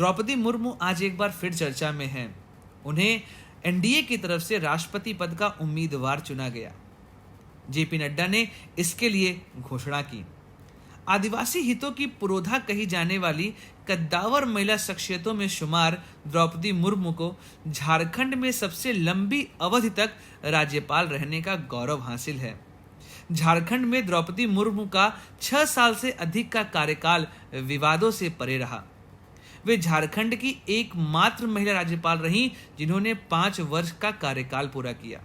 द्रौपदी मुर्मू आज एक बार फिर चर्चा में हैं। उन्हें एनडीए की तरफ से राष्ट्रपति पद का उम्मीदवार चुना गया। जेपी नड्डा ने इसके लिए घोषणा की। आदिवासी हितों की पुरोधा कही जाने वाली कद्दावर महिला शख्सियतों में शुमार द्रौपदी मुर्मू को झारखंड में सबसे लंबी अवधि तक राज्यपाल रहने का गौरव हासिल है। झारखंड में द्रौपदी मुर्मू का 6 साल से अधिक का कार्यकाल विवादों से परे रहा। वे झारखंड की एकमात्र महिला राज्यपाल रहीं जिन्होंने 5 वर्ष का कार्यकाल पूरा किया।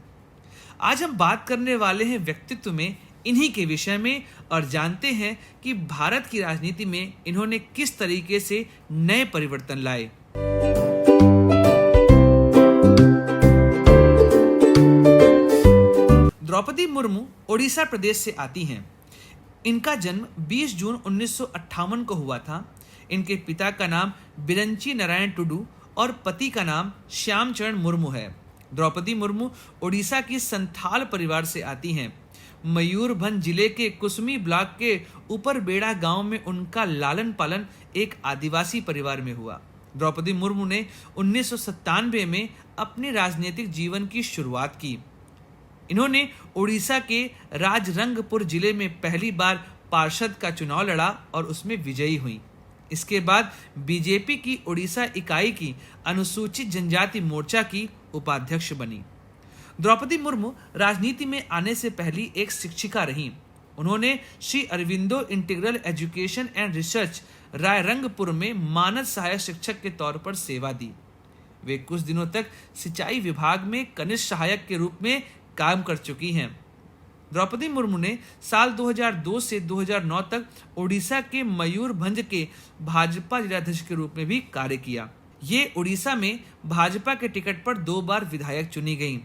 आज हम बात करने वाले हैं व्यक्तित्व में इन्हीं के विषय में और जानते हैं कि भारत की राजनीति में इन्होंने किस तरीके से नए परिवर्तन लाए। द्रौपदी मुर्मू ओडिशा प्रदेश से आती हैं। इनका जन्म 20 जून 1958 को हुआ था। इनके पिता का नाम बिरंची नारायण टुडू और पति का नाम श्यामचरण मुर्मू है। द्रौपदी मुर्मू ओडिशा की संथाल परिवार से आती हैं। मयूरभंज जिले के कुसमी ब्लॉक के ऊपर बेड़ा गांव में उनका लालन पालन एक आदिवासी परिवार में हुआ। द्रौपदी मुर्मू ने 1997 में अपने राजनीतिक जीवन की शुरुआत की। इन्होंने ओडिशा के राजरंगपुर जिले में पहली बार पार्षद का चुनाव लड़ा और उसमें विजयी हुई। इसके बाद बीजेपी की ओडिशा इकाई की अनुसूचित जनजाति मोर्चा की उपाध्यक्ष बनी। द्रौपदी मुर्मू राजनीति में आने से पहले एक शिक्षिका रहीं। उन्होंने Shri Aurobindo integral education and research Rairangpur में मानद सहायक शिक्षक के तौर पर सेवा दी। वे कुछ दिनों तक सिंचाई विभाग में कनिष्ठ सहायक के रूप में काम कर चुकी हैं। द्रौपदी मुर्मू ने साल 2002 से 2009 तक ओडिशा के मयूरभंज के भाजपा जिलाध्यक्ष के रूप में भी कार्य किया। ये ओडिशा में भाजपा के टिकट पर 2 बार विधायक चुनी गईं।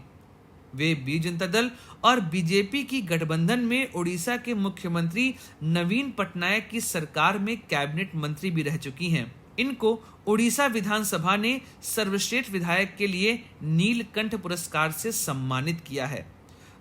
वे बीजेपी जनता दल और बीजेपी की गठबंधन में ओडिशा के मुख्यमंत्री नवीन पटनायक की सरकार में कैबिनेट मंत्री भी रह चुकी हैं। इनको ओडिशा विधानसभा ने सर्वश्रेष्ठ विधायक के लिए नीलकंठ पुरस्कार से सम्मानित किया है।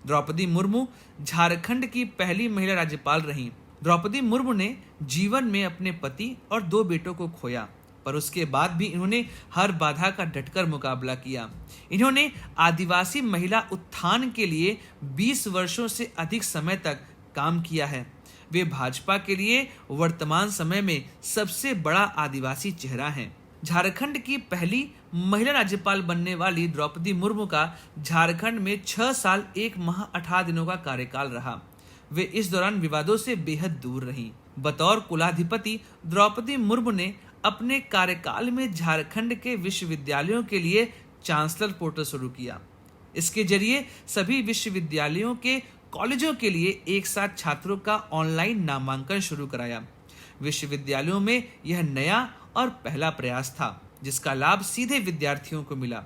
द्रौपदी मुर्मू झारखंड की पहली महिला राज्यपाल रहीं। द्रौपदी मुर्मू ने जीवन में अपने पति और 2 बेटों को खोया, पर उसके बाद भी इन्होंने हर बाधा का डटकर मुकाबला किया। इन्होंने आदिवासी महिला उत्थान के लिए 20 वर्षों से अधिक समय तक काम किया है। वे भाजपा के लिए वर्तमान समय में सबसे बड़ा आदिवासी चेहरा हैं। झारखंड की पहली महिला राज्यपाल बनने वाली द्रौपदी मुर्मू का झारखंड में 6 साल 1 माह 18 दिनों का कार्यकाल रहा। वे इस दौरान विवादों से बेहद दूर रहीं। बतौर कुलाधिपति द्रौपदी मुर्मू ने अपने कार्यकाल में झारखंड के विश्वविद्यालयों के लिए चांसलर पोर्टल शुरू किया। इसके जरिए सभी विश्वविद्यालयों के कॉलेजों के लिए एक साथ छात्रों का ऑनलाइन नामांकन शुरू कराया। विश्वविद्यालयों में यह नया और पहला प्रयास था, जिसका लाभ सीधे विद्यार्थियों को मिला।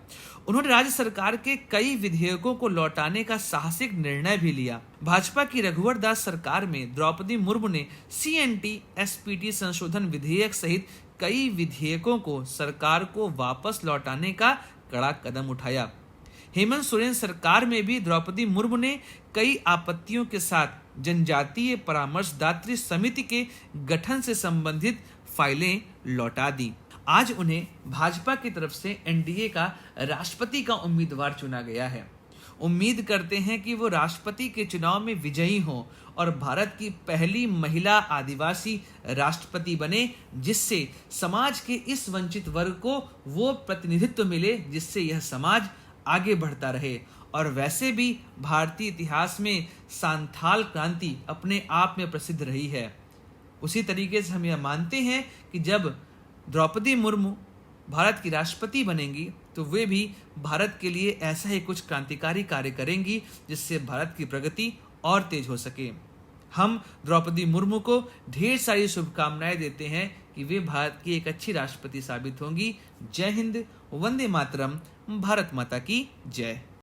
उन्होंने राज्य सरकार के कई विधेयकों को लौटाने का साहसिक निर्णय भी लिया। भाजपा की रघुवर दास सरकार में द्रौपदी मुर्मू ने सीएनटी एसपीटी संशोधन विधेयक सहित कई विधेयकों को सरकार को वापस लौटाने का कड़ा कदम उठाया। हेमंत सोरेन सरकार में भी द्रौपदी मुर्मू ने कई आपत्तियों के साथ जनजातीय परामर्शदात्री समिति के गठन से संबंधित फाइलें लौटा दी। आज उन्हें भाजपा की तरफ से एनडीए का राष्ट्रपति का उम्मीदवार चुना गया है। उम्मीद करते हैं कि वो राष्ट्रपति के चुनाव में विजयी हों और भारत की पहली महिला आदिवासी राष्ट्रपति बने, जिससे समाज के इस वंचित वर्ग को वो प्रतिनिधित्व मिले जिससे यह समाज आगे बढ़ता रहे। और वैसे भी भारतीय इतिहास में सांथाल क्रांति अपने आप में प्रसिद्ध रही है। उसी तरीके से हम यह मानते हैं कि जब द्रौपदी मुर्मू भारत की राष्ट्रपति बनेंगी तो वे भी भारत के लिए ऐसा ही कुछ क्रांतिकारी कार्य करेंगी जिससे भारत की प्रगति और तेज हो सके। हम द्रौपदी मुर्मू को ढेर सारी शुभकामनाएं देते हैं कि वे भारत की एक अच्छी राष्ट्रपति साबित होंगी। जय हिंद, वंदे मातरम, भारत माता की जय।